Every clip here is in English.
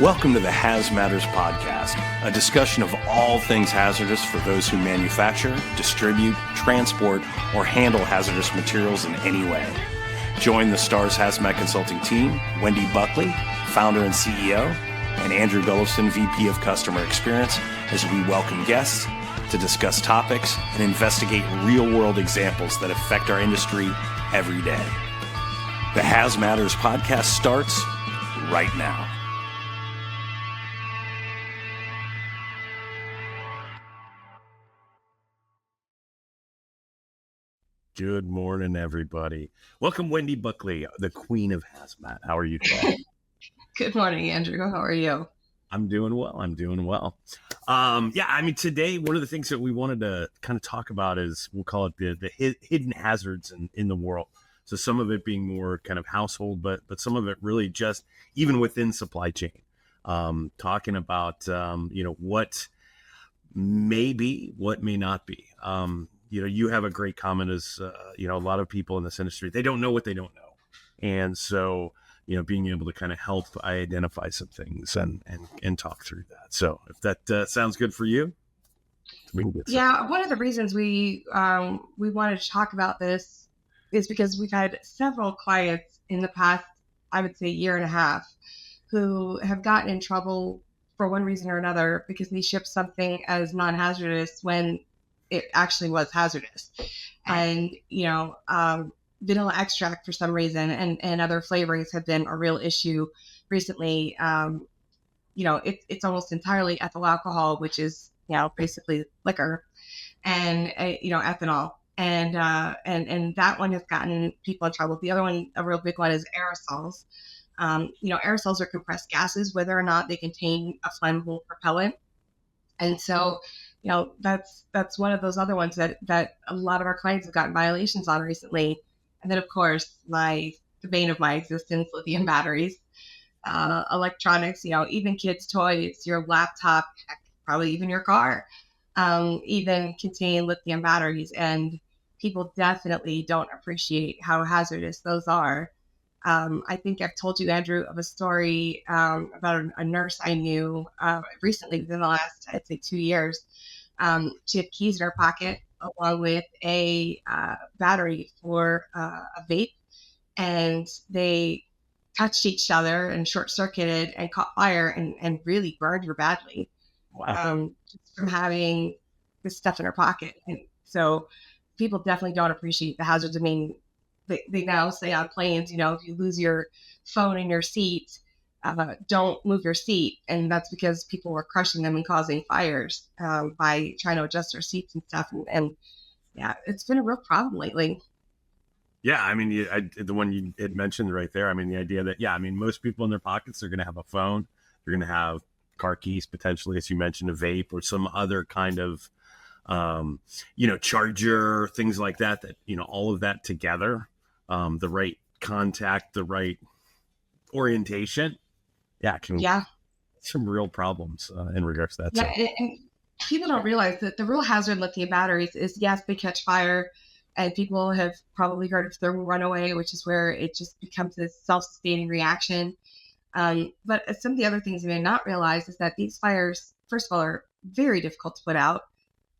Welcome to the Hazmatters Podcast, a discussion of all things hazardous for those who manufacture, distribute, transport, or handle hazardous materials in any way. Join the STARS Hazmat Consulting team, Wendy Buckley, founder and CEO, and Andrew Gulovsen, VP of Customer Experience, as we welcome guests to discuss topics and investigate real-world examples that affect our industry every day. The Hazmatters Podcast starts right now. Good morning, everybody. Welcome, Wendy Buckley, the queen of Hazmat. How are you today? Good morning, Andrew. How are you? I'm doing well. Today, one of the things that we wanted to kind of talk about is, we'll call it the hidden hazards in the world. So some of it being more kind of household, but some of it really just even within supply chain. Talking about, what may be, what may not be. You have a great comment as, a lot of people in this industry, they don't know what they don't know. And so, being able to kind of help identify some things and talk through that. So if that sounds good for you, we can get started. One of the reasons we wanted to talk about this is because we've had several clients in the past, I would say, year and a half, who have gotten in trouble for one reason or another because they shipped something as non-hazardous when it actually was hazardous. And, vanilla extract for some reason and other flavorings have been a real issue recently. It's almost entirely ethyl alcohol, which is, basically liquor, and, ethanol. And that one has gotten people in trouble. The other one, a real big one, is aerosols. Aerosols are compressed gases, whether or not they contain a flammable propellant. And so, that's one of those other ones that a lot of our clients have gotten violations on recently. And then, of course, the bane of my existence, lithium batteries, electronics, even kids' toys, your laptop, heck, probably even your car, even contain lithium batteries. And people definitely don't appreciate how hazardous those are. I think I've told you, Andrew, of a story about a nurse I knew recently, within the last, I'd say, 2 years. She had keys in her pocket along with a battery for a vape, and they touched each other and short-circuited and caught fire and really burned her badly. Wow. Just from having this stuff in her pocket. And so people definitely don't appreciate the hazards. I mean, they now say on planes, if you lose your phone in your seat, don't move your seat. And that's because people were crushing them and causing fires by trying to adjust their seats and stuff. And it's been a real problem lately. Yeah, I mean, the one you had mentioned right there, I mean, the idea that, most people in their pockets are going to have a phone. They're going to have car keys, potentially, as you mentioned, a vape or some other kind of, charger, things like that, all of that together, the right contact, the right orientation. Some real problems in regards to that. Yeah, and people don't realize that the real hazard in lithium batteries is, yes, they catch fire, and people have probably heard of thermal runaway, which is where it just becomes this self-sustaining reaction. But some of the other things you may not realize is that these fires, first of all, are very difficult to put out,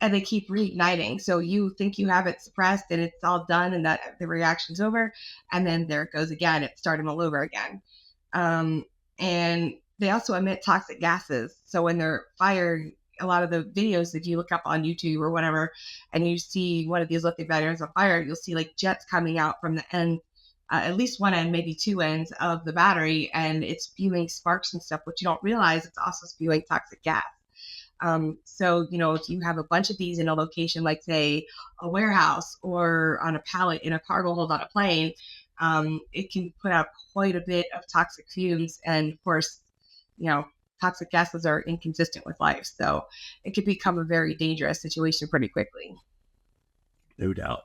and they keep reigniting. So you think you have it suppressed and it's all done and that the reaction's over, and then there it goes again. It's starting all over again. And they also emit toxic gases. So when they're fired, a lot of the videos that you look up on YouTube or whatever, and you see one of these lithium batteries on fire, you'll see like jets coming out from the end, at least one end, maybe two ends of the battery, and it's spewing sparks and stuff. What you don't realize, it's also spewing toxic gas. So, if you have a bunch of these in a location, like say a warehouse or on a pallet in a cargo hold on a plane, it can put out quite a bit of toxic fumes. And of course, toxic gases are inconsistent with life. So it could become a very dangerous situation pretty quickly. No doubt.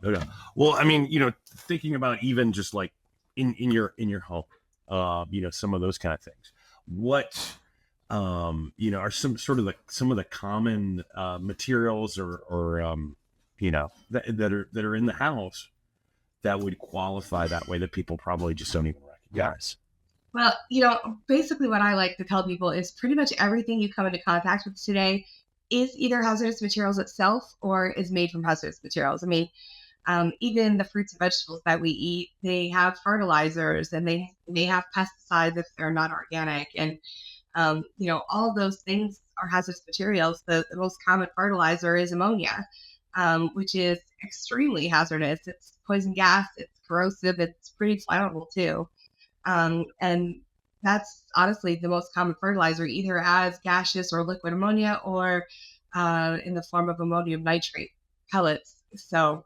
Well, I mean, thinking about even just like in your home, some of those kind of things, what, are some of the common materials or that are in the house that would qualify that way that people probably just don't even recognize? Well, basically what I like to tell people is pretty much everything you come into contact with today is either hazardous materials itself or is made from hazardous materials. I mean, even the fruits and vegetables that we eat, they have fertilizers and they have pesticides if they're not organic. And, all of those things are hazardous materials. The most common fertilizer is ammonia, which is extremely hazardous. It's poison gas, it's corrosive, it's pretty flammable too. And that's honestly the most common fertilizer, either as gaseous or liquid ammonia or in the form of ammonium nitrate pellets. So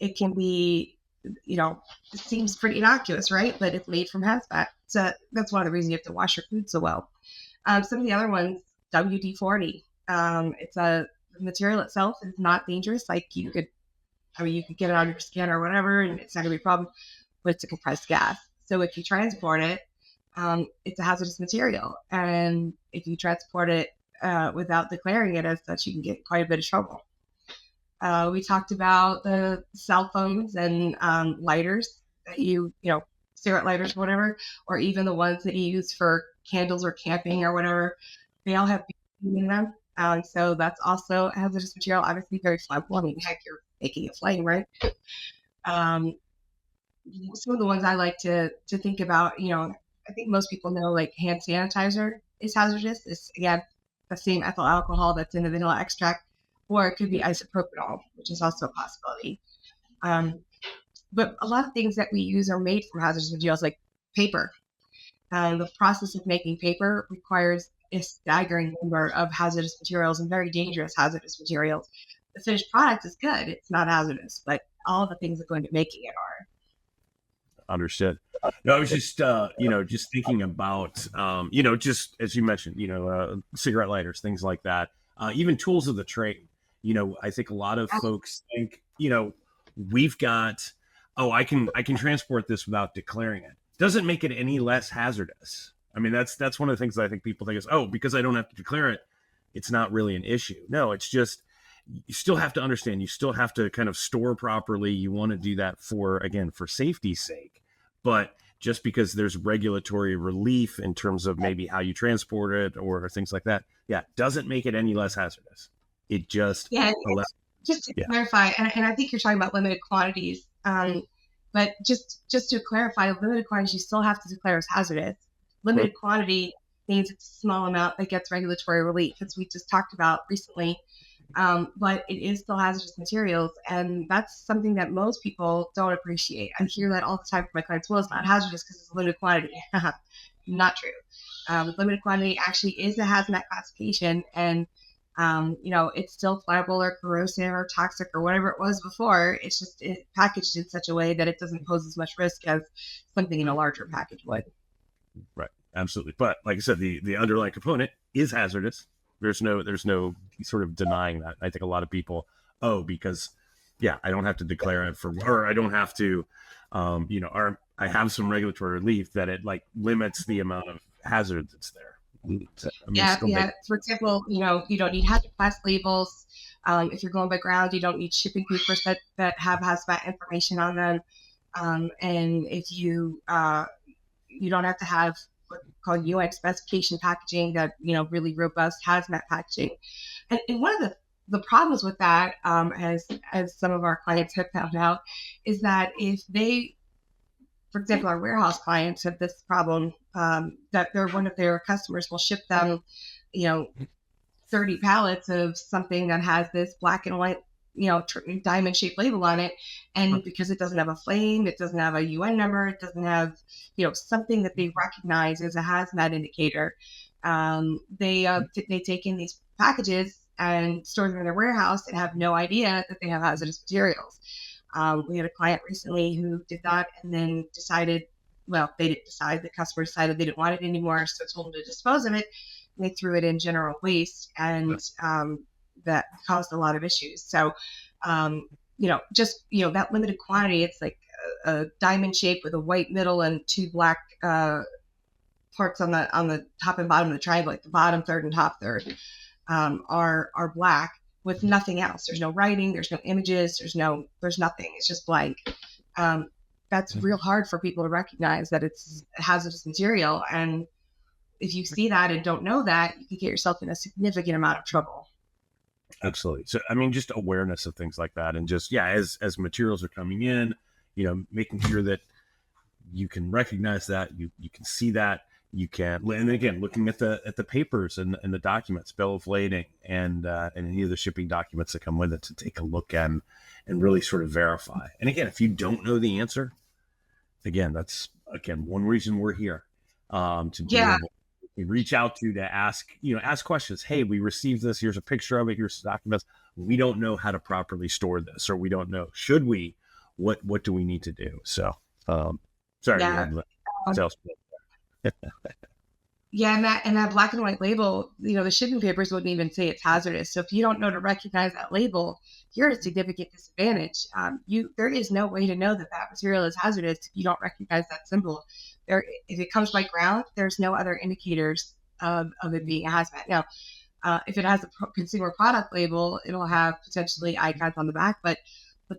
it can be, it seems pretty innocuous, right? But it's made from hazmat. So that's one of the reasons you have to wash your food so well. Some of the other ones, WD-40. It's the material itself is not dangerous. Like you could get it on your skin or whatever, and it's not gonna be a problem, but it's a compressed gas. So if you transport it, it's a hazardous material. And if you transport it without declaring it as such, you can get quite a bit of trouble. We talked about the cell phones and lighters that cigarette lighters, whatever, or even the ones that you use for candles or camping or whatever. They all have benzene in them. So that's also a hazardous material, obviously very flammable. I mean, heck, you're making a flame, right? Some of the ones I like to think about, I think most people know like hand sanitizer is hazardous. It's, again, the same ethyl alcohol that's in the vanilla extract, or it could be isopropanol, which is also a possibility. But a lot of things that we use are made from hazardous materials, like paper. The process of making paper requires a staggering number of hazardous materials and very dangerous hazardous materials. The finished product is good. It's not hazardous, but all the things that go into making it are. Understood. No, I was just, just thinking about, just as you mentioned, cigarette lighters, things like that, even tools of the trade. I think a lot of folks think, we've got, I can transport this without declaring it. Doesn't make it any less hazardous. I mean, that's one of the things that I think people think is, because I don't have to declare it, it's not really an issue. No, it's just, you still have to understand, you still have to kind of store properly. You want to do that for safety's sake. But just because there's regulatory relief in terms of maybe how you transport it or things like that, doesn't make it any less hazardous. It just just to clarify, and I think you're talking about limited quantities. But just to clarify, limited quantities you still have to declare as hazardous. Limited quantity means it's a small amount that gets regulatory relief, as we just talked about recently. But it is still hazardous materials, and that's something that most people don't appreciate. I hear that all the time from my clients. Well, it's not hazardous because it's a limited quantity. Not true. Limited quantity actually is a hazmat classification, and it's still flammable or corrosive or toxic or whatever it was before. It's just packaged in such a way that it doesn't pose as much risk as something in a larger package would. Right. Absolutely. But like I said, the underlying component is hazardous. There's no sort of denying that. I think a lot of people, because I don't have to declare it or I don't have to, or I have some regulatory relief that it like limits the amount of hazard that's there. For example, you don't need hazard class labels. If you're going by ground, you don't need shipping papers that have hazmat information on them. And if you don't have to have what's called UN specification packaging, that really robust hazmat packaging. And one of the problems with that, as some of our clients have found out, is that if they, for example, our warehouse clients have this problem, that one of their customers will ship them, 30 pallets of something that has this black and white, diamond shaped label on it. And because it doesn't have a flame, it doesn't have a UN number, it doesn't have, something that they recognize as a hazmat indicator. They take in these packages and store them in their warehouse and have no idea that they have hazardous materials. We had a client recently who did that and then decided, they didn't decide, the customer decided they didn't want it anymore, so told them to dispose of it. And they threw it in general waste, and that caused a lot of issues. So, that limited quantity, it's like a diamond shape with a white middle and two black parts on the top and bottom of the triangle, like the bottom third and top third are black with nothing else. There's no writing, there's no images, there's nothing. It's just blank. that's real hard for people to recognize that it's a hazardous material. And if you see that and don't know that, you can get yourself in a significant amount of trouble. Absolutely. So, I mean, just awareness of things like that, and just, as materials are coming in, making sure that you can recognize that, you can see that, you can, and again, looking at the papers and the documents, bill of lading, and any of the shipping documents that come with it, to take a look and really sort of verify. And again, if you don't know the answer, again, that's one reason we're here, to be able to reach out to ask questions. Hey, we received this. Here's a picture of it. Here's the documents. We don't know how to properly store this, or we don't know, should we, what do we need to do? So, sorry. Sales. Yeah, and that black and white label, the shipping papers wouldn't even say it's hazardous. So if you don't know to recognize that label, you're at a significant disadvantage. There is no way to know that material is hazardous if you don't recognize that symbol. If it comes by ground, there's no other indicators of it being a hazmat. Now, if it has a consumer product label, it'll have potentially icons on the back, but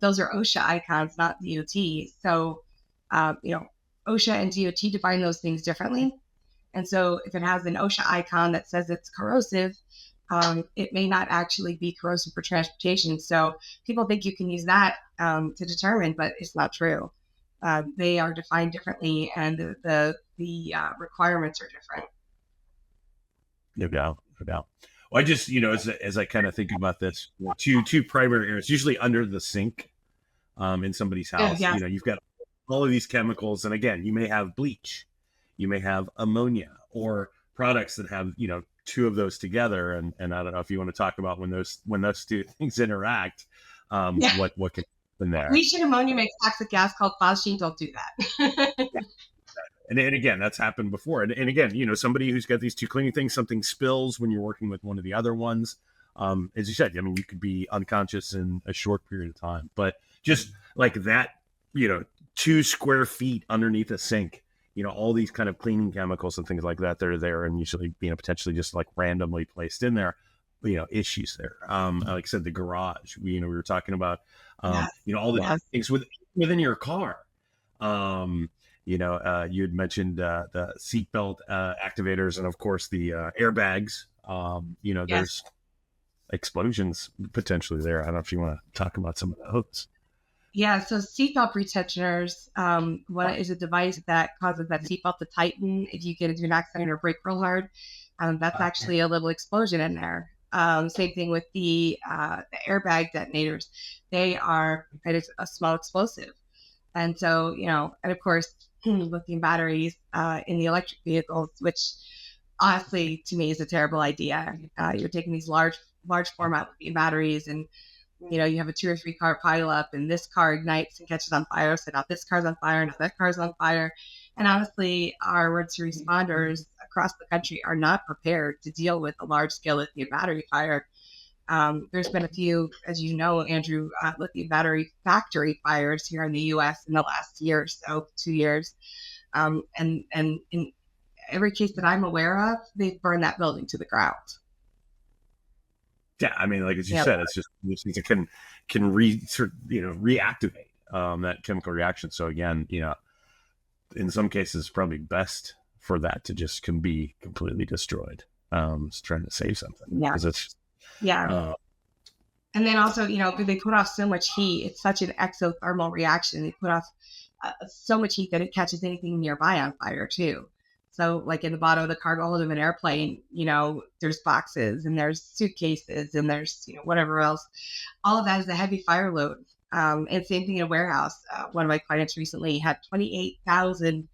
those are OSHA icons, not DOT. So, OSHA and DOT define those things differently. And so if it has an OSHA icon that says it's corrosive, it may not actually be corrosive for transportation. So people think you can use that to determine, but it's not true. They are defined differently, and the requirements are different. No doubt. Well, I just, as I kind of think about this, two primary areas, usually under the sink in somebody's house. Yeah. You've got all of these chemicals, and again, you may have bleach, you may have ammonia, or products that have, two of those together. And I don't know if you want to talk about when those two things interact, what can happen there. Bleach and ammonia makes toxic gas called phosgene. Don't do that. And again, that's happened before. And again, somebody who's got these two cleaning things, something spills when you're working with one of the other ones. As you said, I mean, you could be unconscious in a short period of time, but just like that, 2 square feet underneath a sink, all these kind of cleaning chemicals and things like that, they're there, and usually, potentially just like randomly placed in there, issues there. Like I said, the garage, we were talking about, all the things within your car. You had mentioned the seatbelt activators, and of course the airbags. There's explosions potentially there. I don't know if you want to talk about some of those. Yeah, so seatbelt retentioners, what is a device that causes that seatbelt to tighten if you get into an accident or brake real hard. That's actually a little explosion in there. Same thing with the airbag detonators. They are a small explosive. And so, and of course, lithium batteries in the electric vehicles, which honestly, to me, is a terrible idea. You're taking these large format lithium batteries, and you have a 2 or 3 car pileup, and this car ignites and catches on fire. So now this car's on fire, now that car's on fire. And honestly, our emergency responders across the country are not prepared to deal with a large scale lithium battery fire. There's been a few, as you know, Andrew, lithium battery factory fires here in the U.S. in the last year or so, 2 years. And in every case that I'm aware of, they've burned that building to the ground. Yeah, I mean, like as you said, it's just it can reactivate that chemical reaction. So again, in some cases, it's probably best for that to just can be completely destroyed. It's trying to save something. Yeah. It's and then also, they put off so much heat. It's such an exothermal reaction. They put off so much heat that it catches anything nearby on fire too. So like in the bottom of the cargo hold of an airplane, there's boxes and there's suitcases and there's, whatever else. All of that is a heavy fire load. And same thing in a warehouse. One of my clients recently had 28,000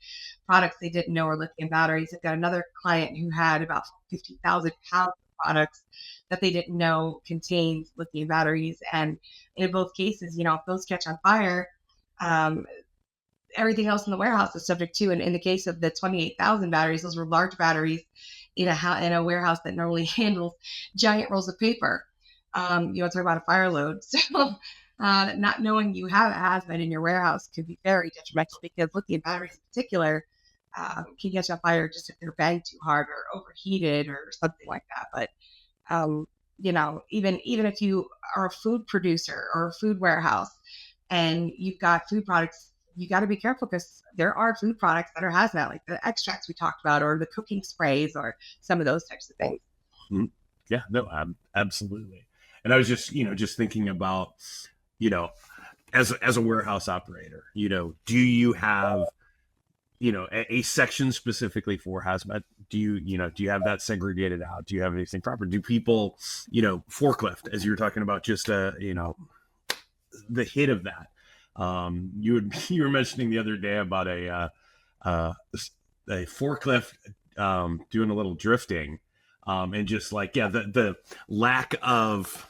products they didn't know were lithium batteries. I've got another client who had about 50,000 pounds of products that they didn't know contained lithium batteries. And in both cases, if those catch on fire, everything else in the warehouse is subject to. And in the case of the 28,000 batteries, those were large batteries in a warehouse that normally handles giant rolls of paper. Talk about a fire load. So not knowing you have a hazmat in your warehouse could be very detrimental, because lithium batteries in particular can catch on fire just if they're banged too hard or overheated or something like that. But even if you are a food producer or a food warehouse and you've got food products you got to be careful because there are food products that are hazmat, like the extracts we talked about, or the cooking sprays, or some of those types of things. Mm-hmm. Yeah, no, absolutely. And I was just, just thinking about, as a warehouse operator, do you have, a section specifically for hazmat? Do you have that segregated out? Do you have anything proper? Do people, forklift, as you were talking about, just, the hit of that? You were mentioning the other day about a forklift doing a little drifting, and just like, the lack of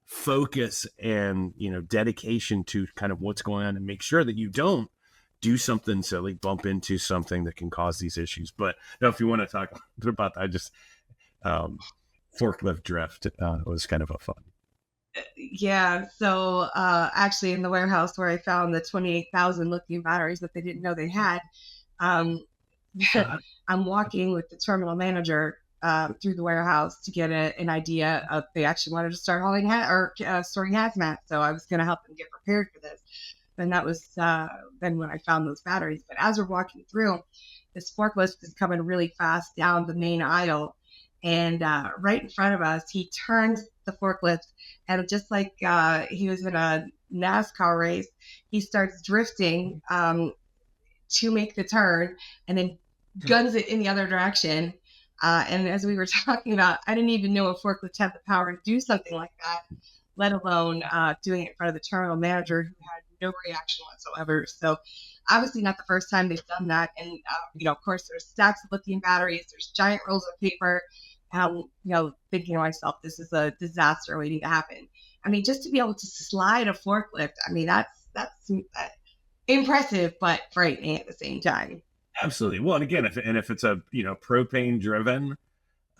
focus and dedication to kind of what's going on, and make sure that you don't do something silly, bump into something that can cause these issues. But now, if you want to talk about that, just forklift drift was kind of a fun. Yeah. So actually, in the warehouse where I found the 28,000 lithium batteries that they didn't know they had, I'm walking with the terminal manager through the warehouse to get an idea of, they actually wanted to start hauling storing hazmat. So I was going to help them get prepared for this. And that was then when I found those batteries. But as we're walking through, this forklift is coming really fast down the main aisle. And right in front of us, he turns the forklift, and just like he was in a NASCAR race, he starts drifting to make the turn, and then guns it in the other direction. And as we were talking about, I didn't even know a forklift had the power to do something like that, let alone doing it in front of the terminal manager, who had no reaction whatsoever. So obviously not the first time they've done that. And, of course, there's stacks of lithium batteries, there's giant rolls of paper. Thinking to myself, this is a disaster waiting to happen. I mean, just to be able to slide a forklift, I mean, that's impressive, but frightening at the same time. Absolutely. Well, and again, if it's a propane driven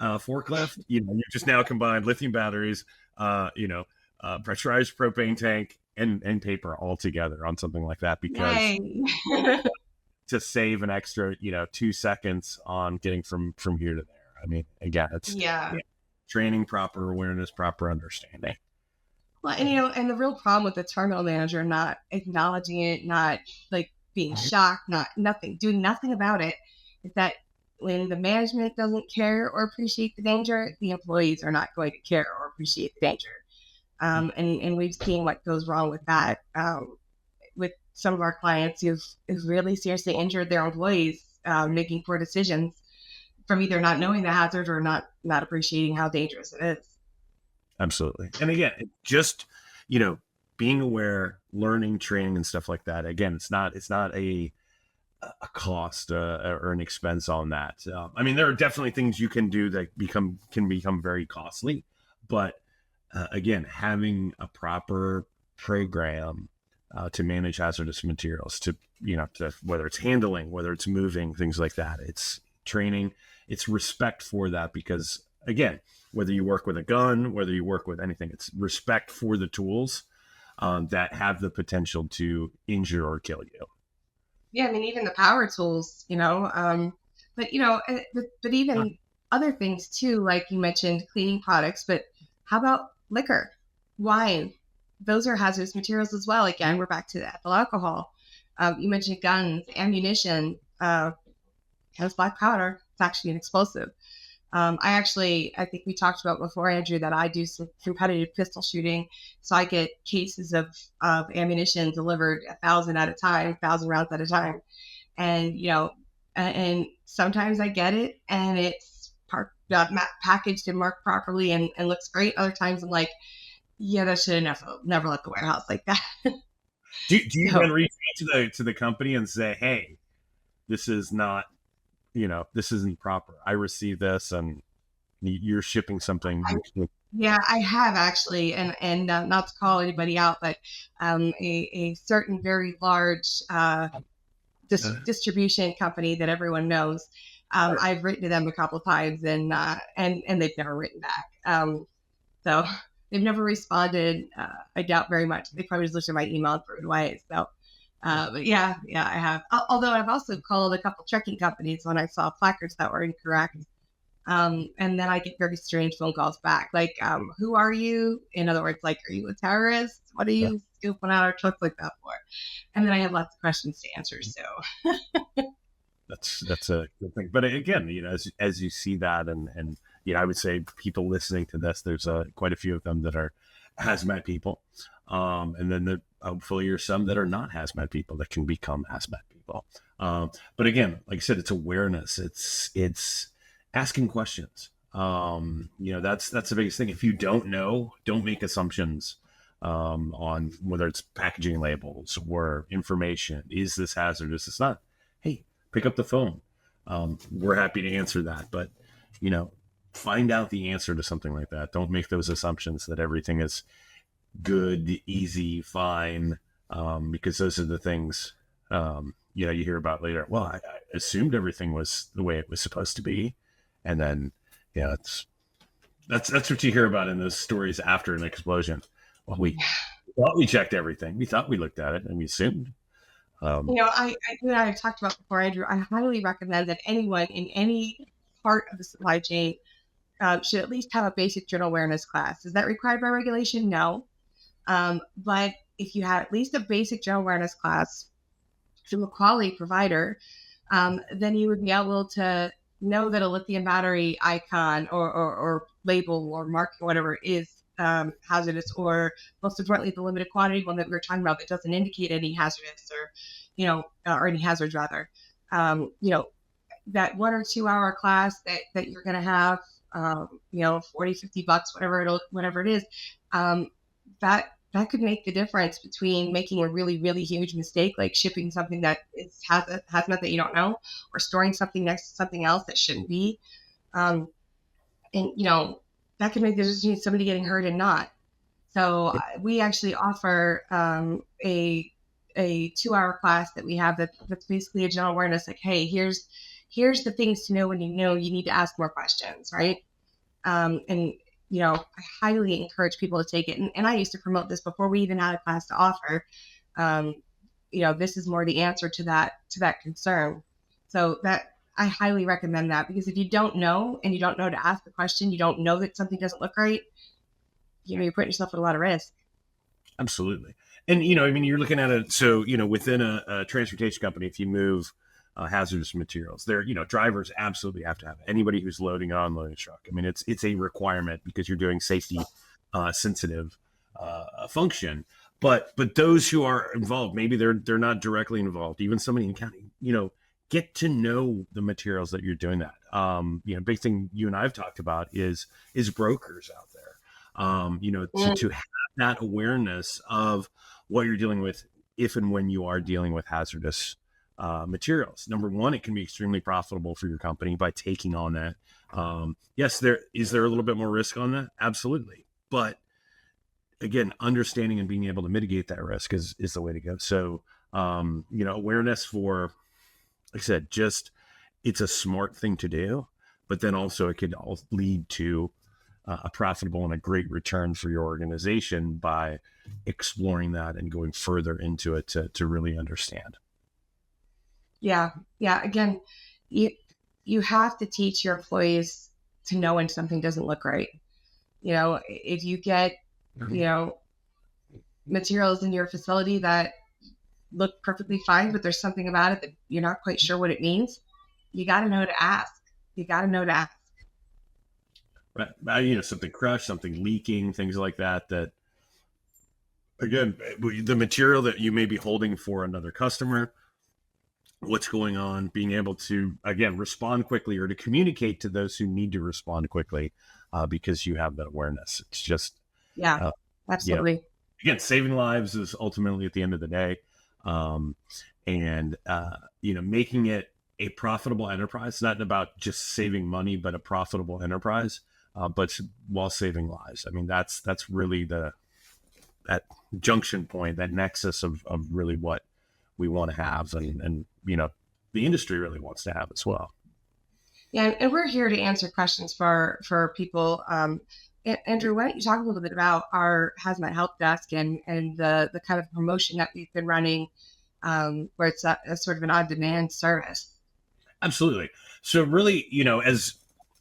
forklift, you just now combined lithium batteries, pressurized propane tank and paper all together on something like that, because to save an extra 2 seconds on getting from here to there. I mean, again, it's training, proper awareness, proper understanding. Well, and the real problem with the terminal manager not acknowledging it, not like being shocked, doing nothing about it, is that when the management doesn't care or appreciate the danger, the employees are not going to care or appreciate the danger. And we've seen what goes wrong with that with some of our clients who've really seriously injured their employees, making poor decisions from either not knowing the hazard or not appreciating how dangerous it is. Absolutely. And again, just, being aware, learning, training, and stuff like that. Again, it's not a cost or an expense on that. I mean, there are definitely things you can do that can become very costly, but again, having a proper program to manage hazardous materials, to whether it's handling, whether it's moving, things like that, it's training, it's respect for that, because again, whether you work with a gun, whether you work with anything, it's respect for the tools that have the potential to injure or kill you. Yeah, I mean, even the power tools, but even other things too, like you mentioned, cleaning products, but how about liquor, wine? Those are hazardous materials as well. Again, we're back to the ethyl alcohol. You mentioned guns, ammunition, has black powder. It's actually an explosive. I think we talked about before, Andrew, that I do some competitive pistol shooting. So I get cases of ammunition delivered 1,000 rounds at a time. And, and sometimes I get it and it's packaged and marked properly and looks great. Other times I'm like, that should have never left the warehouse like that. Do you then reach out to the company and say, hey, this is not, this isn't proper. I received this and you're shipping something. Yeah, I have actually. And not to call anybody out, but a certain very large distribution company that everyone knows, I've written to them a couple of times and they've never written back. So they've never responded. I doubt very much. They probably just looked at my email and threw it away. So, but yeah, I have. Although I've also called a couple trucking companies when I saw placards that were incorrect. And then I get very strange phone calls back, like, who are you? In other words, like, are you a terrorist? What are you scooping out our trucks like that for? And then I have lots of questions to answer. So That's a good thing. But again, as you see that, and I would say people listening to this, there's quite a few of them that are hazmat people, and then hopefully there's some that are not hazmat people that can become hazmat people. But again, like I said, it's awareness. It's asking questions. That's the biggest thing. If you don't know, don't make assumptions on whether it's packaging labels or information. Is this hazardous? It's not. Hey, pick up the phone. We're happy to answer that, but find out the answer to something like that. Don't make those assumptions that everything is good, easy, fine, because those are the things you hear about later. Well, I assumed everything was the way it was supposed to be, and then that's what you hear about in those stories after an explosion. Well, we thought we checked everything. We thought we looked at it, and we assumed. I've talked about before, Andrew, I highly recommend that anyone in any part of the supply chain should at least have a basic general awareness class. Is that required by regulation? No. But if you have at least a basic general awareness class from a quality provider, then you would be able to know that a lithium battery icon or label or mark or whatever is hazardous, or most importantly, the limited quantity one that we were talking about that doesn't indicate any hazardous or any hazards rather. That 1 or 2 hour class that you're going to have, $40, $50, whatever it is, that could make the difference between making a really, really huge mistake, like shipping something that hazmat that you don't know, or storing something next to something else that shouldn't be. That could make the difference between somebody getting hurt and not. So we actually offer a 2 hour class that we have that's basically a general awareness, like, hey, here's the things to know when you need to ask more questions, right? I highly encourage people to take it. And I used to promote this before we even had a class to offer. This is more the answer to that concern. So that I highly recommend that, because if you don't know and you don't know to ask the question, you don't know that something doesn't look right, you're putting yourself at a lot of risk. Absolutely. And, you're looking at it. So, within a transportation company, if you move hazardous materials, drivers absolutely have to have it. Anybody who's loading or unloading a truck. I mean, it's a requirement because you're doing safety sensitive function. But those who are involved, maybe they're not directly involved. Even somebody in county, get to know the materials that you're doing that. Big thing you and I have talked about is brokers out there. To have that awareness of what you're dealing with if and when you are dealing with hazardous materials. Number one, it can be extremely profitable for your company by taking on that. Yes, there a little bit more risk on that? Absolutely. But again, understanding and being able to mitigate that risk is the way to go. So, awareness for, like I said, it's a smart thing to do, but then also it could all lead to a profitable and a great return for your organization by exploring that and going further into it to really understand. Yeah. Again, you have to teach your employees to know when something doesn't look right. If you get, materials in your facility that look perfectly fine, but there's something about it that you're not quite sure what it means, you got to know to ask. Right. Something crushed, something leaking, things like that, again, the material that you may be holding for another customer, what's going on, being able to, again, respond quickly or to communicate to those who need to respond quickly because you have that awareness. It's just, absolutely. Again, saving lives is ultimately at the end of the day. Making it a profitable enterprise. It's not about just saving money, but a profitable enterprise, but while saving lives. I mean, that's really that junction point, that nexus of really what we want to have, and the industry really wants to have as well. Yeah, and we're here to answer questions for people. Andrew, why don't you talk a little bit about our Hazmat help desk and the kind of promotion that we've been running, where it's a sort of an on-demand service? Absolutely. So really, as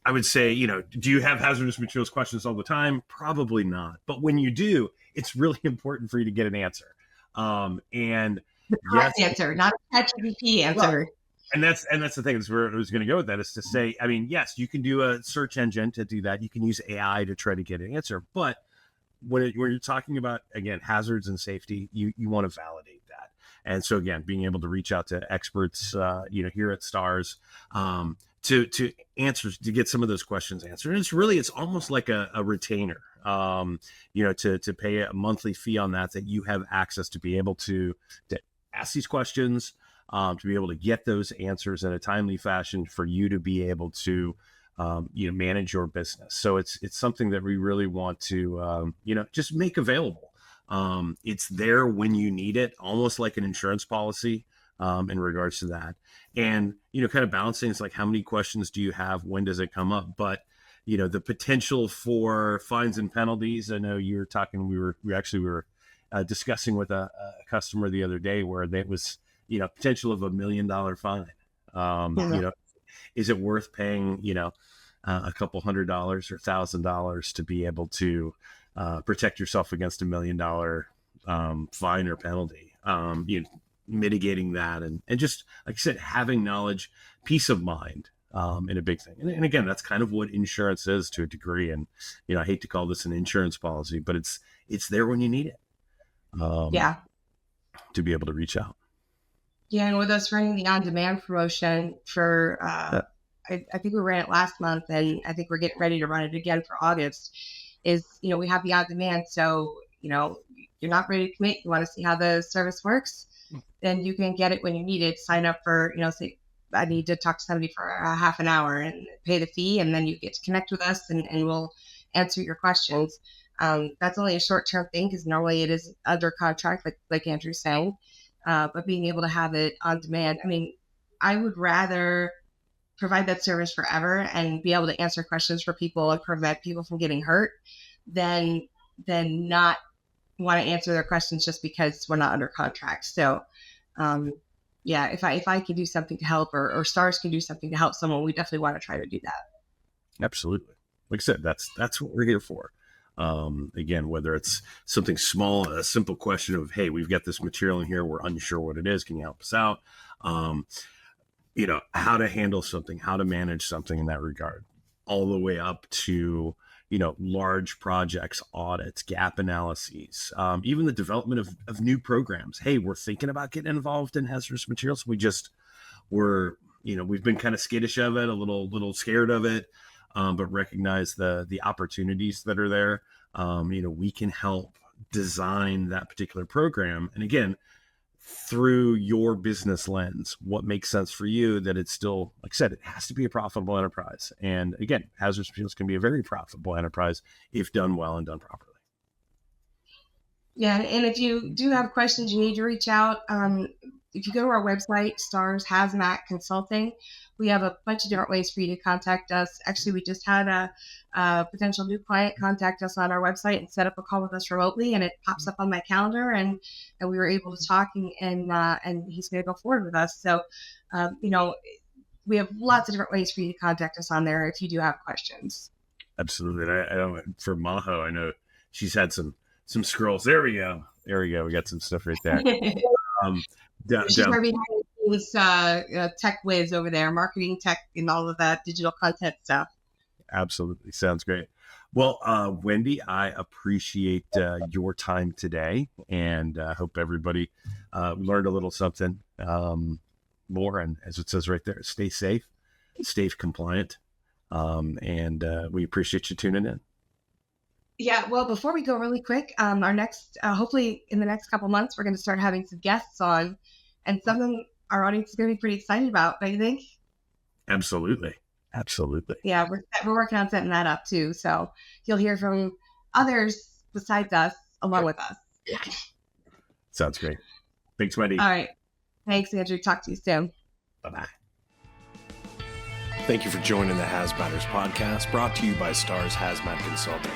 I would say, do you have hazardous materials questions all the time? Probably not. But when you do, it's really important for you to get an answer. And the correct answer, not a ChatGPT answer. Well, and that's the thing. That's where I was going to go with that, is to say, I mean, yes, you can do a search engine to do that. You can use AI to try to get an answer. But when you're talking about, again, hazards and safety, you want to validate that. And so, again, being able to reach out to experts, here at STARS, to answer, to get some of those questions answered. And it's almost like a retainer, to pay a monthly fee on that you have access to be able to ask these questions, to be able to get those answers in a timely fashion for you to be able to, manage your business. So it's something that we really want to, just make available. It's there when you need it, almost like an insurance policy, in regards to that. And, kind of balancing, it's like, how many questions do you have? When does it come up? But, the potential for fines and penalties. I know you were talking, we were discussing with a customer the other day where there was, potential of $1 million fine. Is it worth paying, a couple $100 or $1,000 to be able to protect yourself against $1 million fine or penalty? Mitigating that and just, like I said, having knowledge, peace of mind, in a big thing. And again, that's kind of what insurance is to a degree. And, I hate to call this an insurance policy, but it's there when you need it. To be able to reach out. Yeah. And with us running the on-demand promotion for, I think we ran it last month, and I think we're getting ready to run it again for August, is, we have the on-demand. So, you're not ready to commit. You want to see how the service works, then you can get it when you need it. Sign up for, say, I need to talk to somebody for a half an hour and pay the fee. And then you get to connect with us and we'll answer your questions. That's only a short-term thing, because normally it is under contract, like Andrew's saying. But being able to have it on demand, I mean, I would rather provide that service forever and be able to answer questions for people and prevent people from getting hurt than not want to answer their questions just because we're not under contract. So, if I can do something to help, or STARS can do something to help someone, we definitely want to try to do that. Absolutely. Like I said, that's what we're here for. Again, whether it's something small, a simple question of, hey, we've got this material in here, we're unsure what it is, can you help us out? How to handle something, how to manage something in that regard, all the way up to, large projects, audits, gap analyses, even the development of new programs. Hey, we're thinking about getting involved in hazardous materials. We've been kind of skittish of it, a little scared of it. But recognize the opportunities that are there. We can help design that particular program. And again, through your business lens, what makes sense for you, that it's still, like I said, it has to be a profitable enterprise. And again, hazardous materials can be a very profitable enterprise if done well and done properly. Yeah. And if you do have questions, you need to reach out. If you go to our website, STARS Hazmat Consulting, we have a bunch of different ways for you to contact us. Actually, we just had a potential new client contact us on our website and set up a call with us remotely, and it pops up on my calendar, and we were able to talk, and he's going to go forward with us. So, we have lots of different ways for you to contact us on there if you do have questions. Absolutely. I know for Maho, I know she's had some scrolls. There we go. We got some stuff right there. She's our behind the scenes tech whiz over there, marketing tech and all of that digital content stuff. Absolutely. Sounds great. Well, Wendy, I appreciate your time today, and hope everybody learned a little something more. And as it says right there, stay safe, stay compliant. And we appreciate you tuning in. Yeah, well, before we go really quick, our next, hopefully in the next couple months, we're going to start having some guests on, and something our audience is going to be pretty excited about, don't you think? Absolutely. Yeah, we're working on setting that up too. So you'll hear from others besides us, along with us. Sounds great. Thanks, Wendy. All right. Thanks, Andrew. Talk to you soon. Bye-bye. Thank you for joining the Hazmatters Podcast, brought to you by STARS Hazmat Consulting.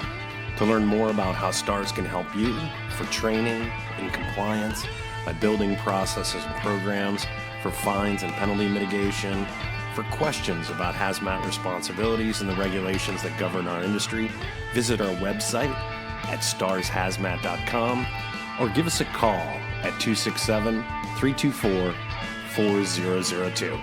To learn more about how STARS can help you for training and compliance, by building processes and programs, for fines and penalty mitigation, For questions about hazmat responsibilities and the regulations that govern our industry, visit our website at starshazmat.com or give us a call at 267-324-4002.